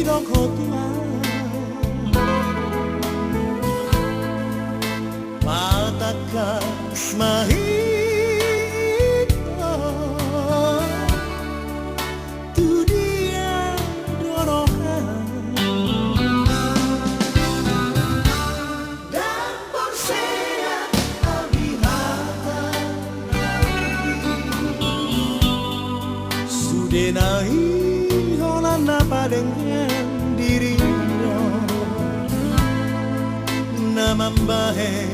のことはまたかスマイルtu dia dorohan dan bersiap alihatan sudah naik orang apa dengan dirinya nama bahe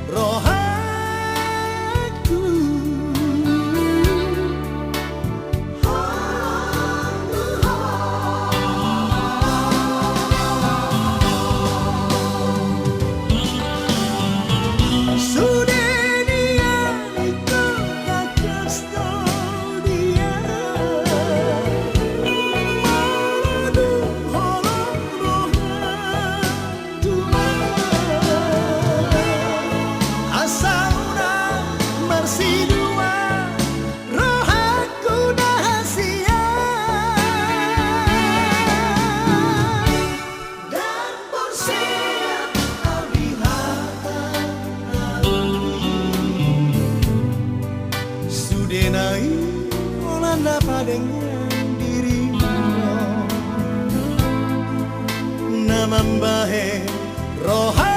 rohaku sudah dia ikut kakak dia malu holong rohan asauna marsidua rohaku dahasia dan bersiap alihatan sudah naik orang dapat dengan dirinya nama bahe rohaku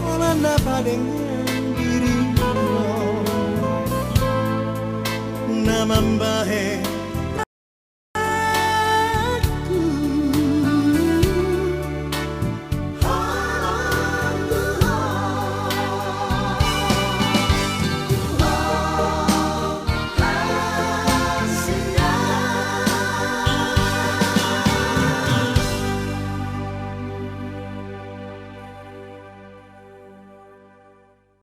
orang dapat dengan dirinya nama bahe